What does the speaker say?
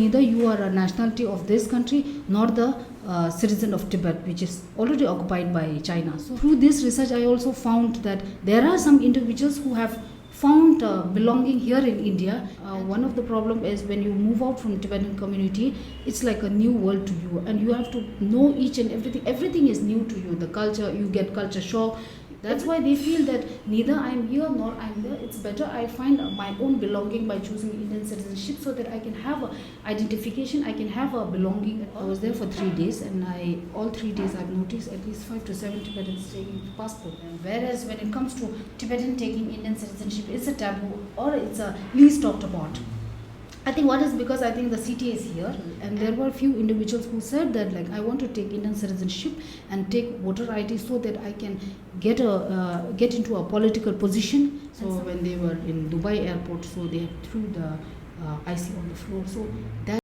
Neither you are a nationality of this country nor the citizen of Tibet, which is already occupied by China. So through this research, I also found that there are some individuals who have found belonging here in India. One of the problem is when you move out from Tibetan community, it's like a new world to you, and you have to know each and everything. Everything is new to you. The culture, you get culture shock. That's why they feel that neither I'm here nor I'm there. It's better I find my own belonging by choosing Indian citizenship, so that I can have a identification, I can have a belonging. I was there for 3 days, and all 3 days I've noticed at least 5 to 7 Tibetans taking passport. Whereas when it comes to Tibetan taking Indian citizenship, it's a taboo, or it's a least talked about. I think what is because I think the city is here, and there were a few individuals who said that, like, I want to take Indian citizenship and take voter ID so that I can get into a political position. So when they were in Dubai airport, so they threw the IC on the floor. So that